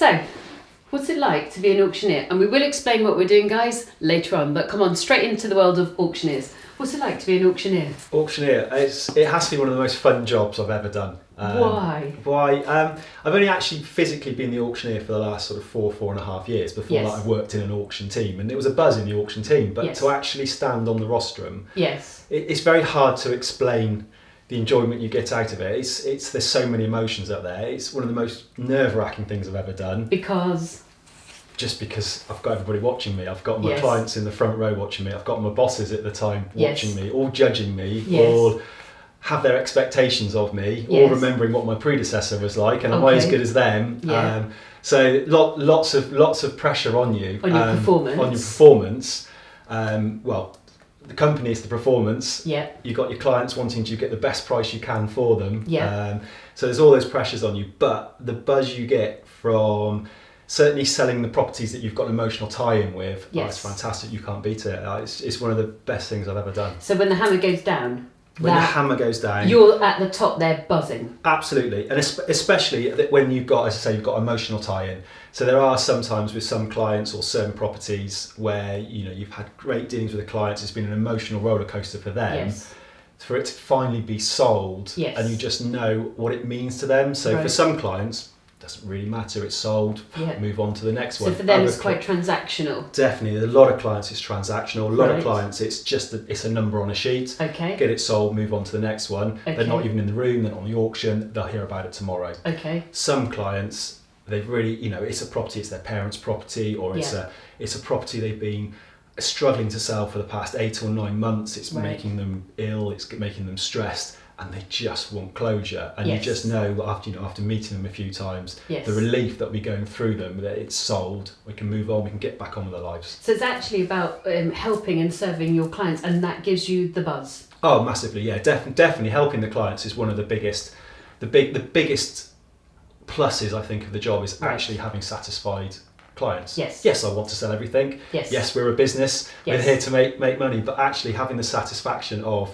So, what's it like to be an auctioneer? And we will explain what we're doing, guys, later on. But come on, straight into the world of auctioneers. What's it like to be an auctioneer? Auctioneer, it has to be one of the most fun jobs I've ever done. Why? I've only actually physically been the auctioneer for the last sort of 4.5 years. Before that, I worked in an auction team, and it was a buzz in the auction team. But to actually stand on the rostrum, it's very hard to explain the enjoyment you get out of it. There's so many emotions up there. It's one of the most nerve-wracking things I've ever done. Because I've got everybody watching me. I've got my clients in the front row watching me. I've got my bosses at the time watching me, all judging me, all have their expectations of me, all remembering what my predecessor was like, and am I as good as them? So lots of pressure on you. On your performance. On your performance. Well, the company is the performance. You've got your clients wanting to get the best price you can for them. So there's all those pressures on you, but the buzz you get from certainly selling the properties that you've got an emotional tie-in with, it's fantastic. You can't beat it. It's one of the best things I've ever done. So when the hammer goes down, the hammer goes down, you're at the top there buzzing. Absolutely, and especially when you've got, as I say, you've got emotional tie-in. So there are sometimes with some clients or certain properties where you've had great dealings with the clients. It's been an emotional roller coaster for them. For it to finally be sold, and you just know what it means to them. So for some clients, doesn't really matter, it's sold, move on to the next one. So for them it's quite transactional. Definitely, a lot of clients it's transactional, a lot of clients it's just it's a number on a sheet, get it sold, move on to the next one. They're not even in the room, they're not on the auction, they'll hear about it tomorrow. Some clients, they've really, it's a property, it's their parents' property, or it's a property they've been struggling to sell for the past 8 or 9 months. It's making them ill, it's making them stressed, and they just want closure. And you just know after meeting them a few times, the relief that we going through them, that it's sold, we can move on, we can get back on with our lives. So it's actually about helping and serving your clients, and that gives you the buzz. Oh, massively, yeah. Definitely helping the clients is one of the biggest pluses, I think, of the job, is actually having satisfied clients. Yes, I want to sell everything. Yes, we're a business. We're here to make money, but actually having the satisfaction of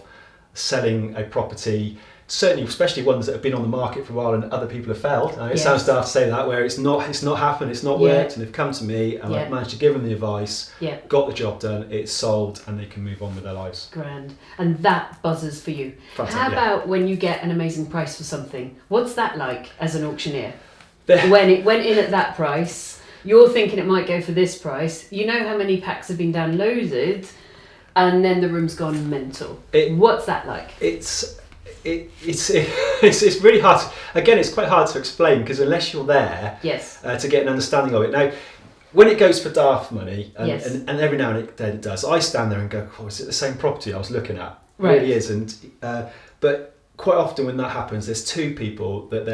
selling a property, certainly especially ones that have been on the market for a while and other people have failed. It sounds daft to say that, where it's not happened, it's not worked, and they've come to me and I've managed to give them the advice, got the job done, it's sold, and they can move on with their lives. Grand. And that buzzes for you. How about when you get an amazing price for something? What's that like as an auctioneer? When it went in at that price, you're thinking it might go for this price, you know how many packs have been downloaded, and then the room's gone mental. What's that like? It's really hard. Again, it's quite hard to explain, because unless you're there to get an understanding of it. Now, when it goes for daft money, and every now and then it does, I stand there and go, "Oh, is it the same property I was looking at?" It really is. And but quite often when that happens, there's two people that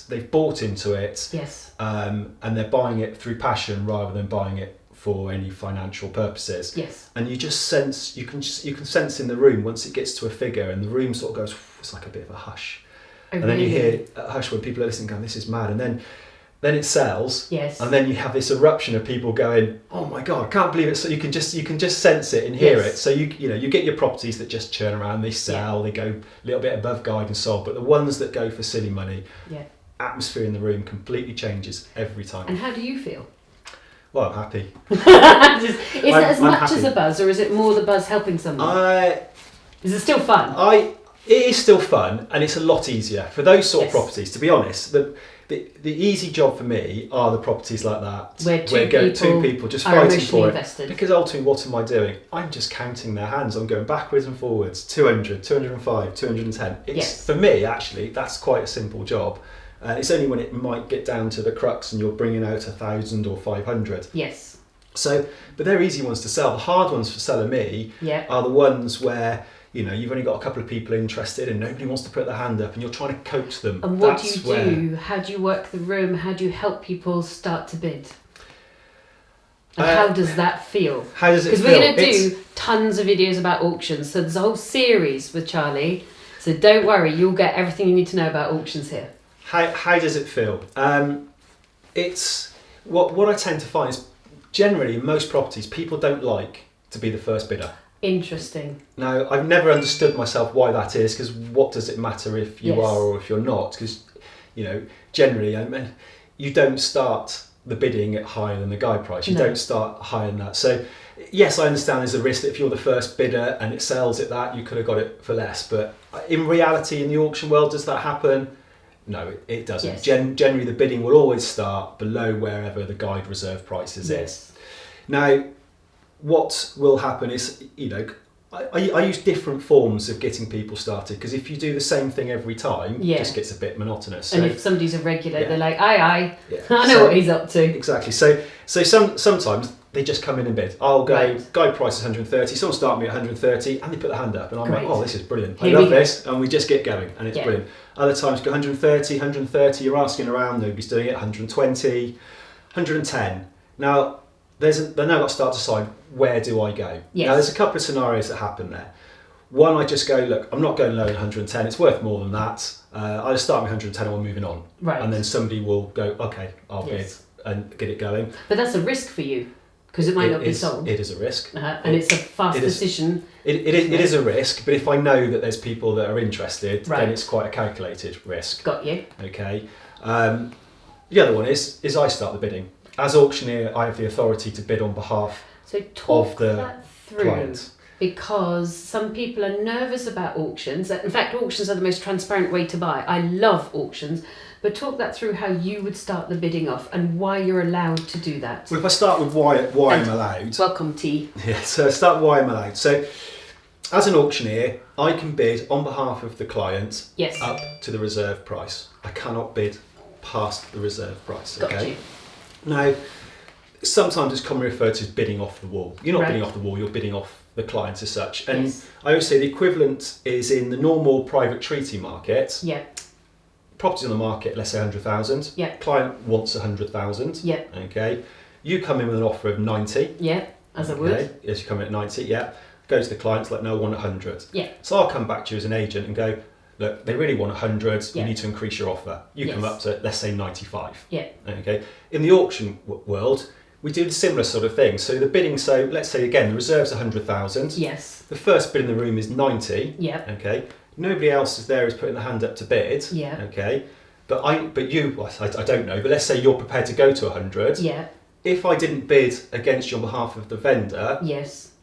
they've bought into it, and they're buying it through passion rather than buying it for any financial purposes. And you just sense, you can sense in the room once it gets to a figure, and the room sort of goes, it's like a bit of a hush. And then you hear a hush when people are listening, going, "This is mad." And then it sells, and then you have this eruption of people going, "Oh my God, I can't believe it!" So you can just sense it and hear it. So you get your properties that just churn around, they sell, they go a little bit above guide and sold, but the ones that go for silly money, atmosphere in the room completely changes every time. And how do you feel? Well, I'm happy. Is it as much as a buzz, or is it more the buzz helping someone? Is it still fun? It is still fun, and it's a lot easier for those sort of properties. To be honest, the easy job for me are the properties like that, where two people just fighting for invested. it. Because ultimately, what am I doing? I'm just counting their hands. I'm going backwards and forwards. 200, 205, 210. For me, actually, that's quite a simple job. It's only when it might get down to the crux and you're bringing out 1,000 or 500. So, but they're easy ones to sell. The hard ones for selling me are the ones where you've only got a couple of people interested and nobody wants to put their hand up, and you're trying to coach them. And what do you do? How do you work the room? How do you help people start to bid? And how does that feel? How does it feel? Because we're going to do tons of videos about auctions. So there's a whole series with Charlie. So don't worry, you'll get everything you need to know about auctions here. How does it feel? It's what I tend to find is generally in most properties, people don't like to be the first bidder. Interesting. Now, I've never understood myself why that is, because what does it matter if you are or if you're not? Because, generally, you don't start the bidding at higher than the guide price. You don't start higher than that. So yes, I understand there's a risk that if you're the first bidder and it sells at that, you could have got it for less. But in reality, in the auction world, does that happen? No, it doesn't. Yes. Generally, the bidding will always start below wherever the guide reserve prices is. Now, what will happen is, I use different forms of getting people started, because if you do the same thing every time, it just gets a bit monotonous. So, and if somebody's a regular, they're like, aye, I know what he's up to. Exactly. So sometimes they just come in and bid. I'll go, guide price is 130, someone start me at 130, and they put their hand up, and I'm like, oh, this is brilliant. I love this, and we just get going, and it's brilliant. Other times go 130, you're asking around, nobody's doing it, 120, 110. Now, they've now got to start to decide, where do I go? Yes. Now, there's a couple of scenarios that happen there. One, I just go, look, I'm not going lower than 110, it's worth more than that. I'll start with 110 and we're moving on. Right. And then somebody will go, okay, I'll bid and get it going. But that's a risk for you, because it might not be sold. It is a risk. And it's a fast decision. It is a risk, but if I know that there's people that are interested, then it's quite a calculated risk. Got you. Okay. The other one is I start the bidding. As auctioneer, I have the authority to bid on behalf of the client. Because some people are nervous about auctions. In fact, auctions are the most transparent way to buy. I love auctions, but talk that through, how you would start the bidding off and why you're allowed to do that. Well, if I start with why I'm allowed. Welcome, T. Yeah, so start with why I'm allowed. So, as an auctioneer, I can bid on behalf of the client up to the reserve price. I cannot bid past the reserve price. Okay. Now, sometimes it's commonly referred to as bidding off the wall. You're not bidding off the wall, you're bidding off the client as such. And I always say the equivalent is in the normal private treaty market. Yeah. Property on the market, let's say 100,000. Yeah. Client wants 100,000. Yeah. Okay. You come in with an offer of 90. Yeah, as I would. Yes, you come in at 90, Go to the client, it's like, no, I want 100. Yeah. So I'll come back to you as an agent and go, look, they really want 100, you need to increase your offer. You come up to, let's say, 95. Yeah. Okay. In the auction world, we do the similar sort of thing. So the bidding, let's say again, the reserve's 100,000. Yes. The first bid in the room is 90. Yeah. Okay. Nobody else is there is putting the hand up to bid. Yeah. Okay. But you, I don't know, but let's say you're prepared to go to 100. Yeah. If I didn't bid against you on behalf of the vendor,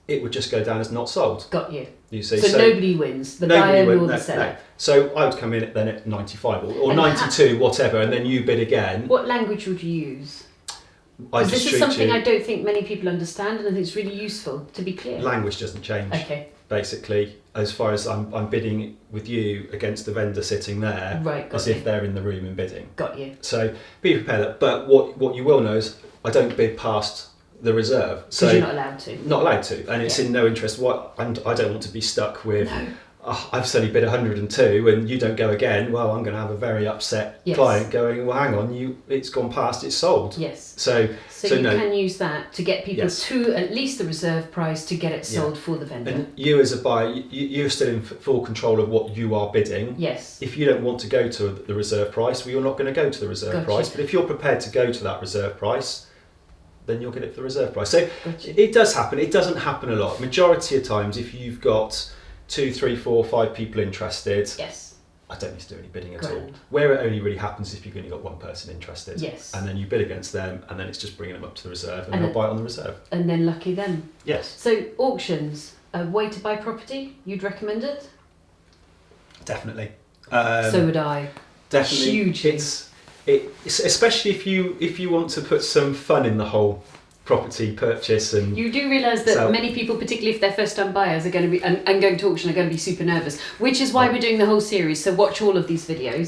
it would just go down as not sold. Got you. You see, so nobody wins. The buyer nor the seller. No. So I would come in then at 95 or 92, whatever, and then you bid again. What language would you use? Because this is something I don't think many people understand, and I think it's really useful to be clear. Language doesn't change. Okay. Basically, as far as I'm bidding with you against the vendor sitting there, as if they're in the room and bidding. Got you. So be prepared. But what you will know is I don't bid past the reserve. So you're not allowed to. Not allowed to, and it's in no interest. And I don't want to be stuck with. No. I've suddenly bid 102 and you don't go again. Well, I'm going to have a very upset client going, well, hang on, it's gone past, it's sold. Yes. So you can use that to get people to at least the reserve price to get it sold for the vendor. And you as a buyer, you're still in full control of what you are bidding. Yes. If you don't want to go to the reserve price, well, you're not going to go to the reserve price. But if you're prepared to go to that reserve price, then you'll get it for the reserve price. So it does happen. It doesn't happen a lot. Majority of times, if you've got 2, 3, 4, 5 people interested. Yes. I don't need to do any bidding at all. Where it only really happens if you've only got one person interested. Yes. And then you bid against them, and then it's just bringing them up to the reserve, and they'll buy it on the reserve. And then lucky them. Yes. So auctions, a way to buy property, you'd recommend it? Definitely. So would I. Definitely. Hugely. It's especially if you want to put some fun in the whole property purchase. And you do realise that many people, particularly if they're first time buyers, are going to be and going to auction, are going to be super nervous, which is why we're doing the whole series. So watch all of these videos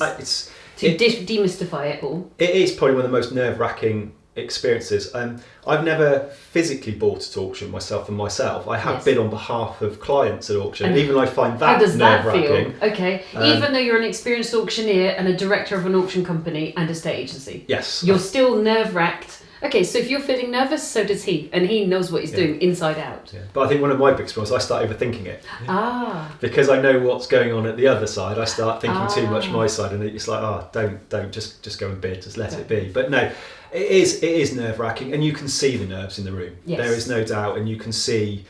to demystify it all. It is probably one of the most nerve-wracking experiences. I've never physically bought at auction myself. I have bid on behalf of clients at auction, and even I find that nerve-wracking. How does that feel? Okay, even though you're an experienced auctioneer and a director of an auction company and estate agency, you're still nerve-wracked. Okay, so if you're feeling nervous, so does he, and he knows what he's doing inside out. Yeah. But I think one of my big problems, I start overthinking it. Because I know what's going on at the other side, I start thinking too much my side, and it's like, don't just go and bid, just let it be. But no, it is nerve-wracking, and you can see the nerves in the room. Yes. There is no doubt, and you can see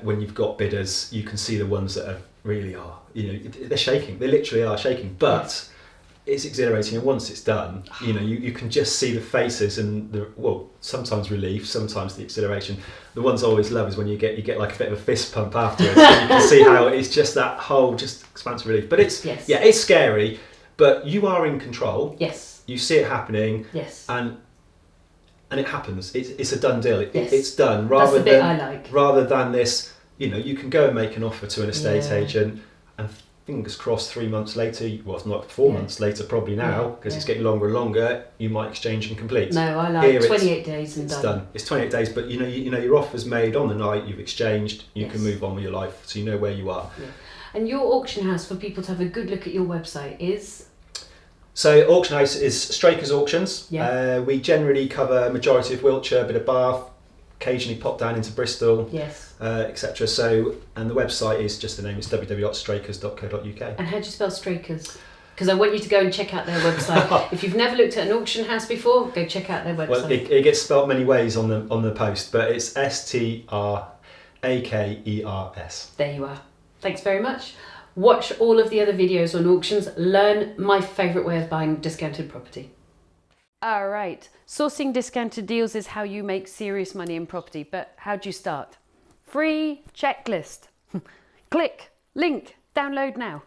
when you've got bidders, you can see the ones that really are, they're shaking. They literally are shaking. But it's exhilarating, and once it's done, you know, you can just see the faces and sometimes relief, sometimes the exhilaration. The ones I always love is when you get like a bit of a fist pump afterwards. And you can see how it's just that whole expansive relief. But it's it's scary, but you are in control. Yes. You see it happening. Yes. And it happens. It's a done deal. Yes. It's done. That's the bit I like. Rather than this, you know, you can go and make an offer to an estate agent, and fingers crossed 3 months later, well, it's not 4 months later probably now, because it's getting longer and longer, you might exchange and complete. No, I like 28 days and it's done. It's 28 days, but you know your offer's made on the night, you've exchanged, you can move on with your life, so you know where you are. Yeah. And your auction house, for people to have a good look at your website, is? So auction house is Strakers Auctions. Yeah. We generally cover majority of Wiltshire, a bit of Bath, occasionally pop down into Bristol, etc. So, and the website is just the name, it's www.strakers.co.uk. And how do you spell Strakers? Because I want you to go and check out their website. If you've never looked at an auction house before, go check out their website. Well, it gets spelled many ways on the post, but it's Strakers. There you are. Thanks very much. Watch all of the other videos on auctions. Learn my favourite way of buying discounted property. All right. Sourcing discounted deals is how you make serious money in property. But how do you start? Free checklist. Click, link, download now.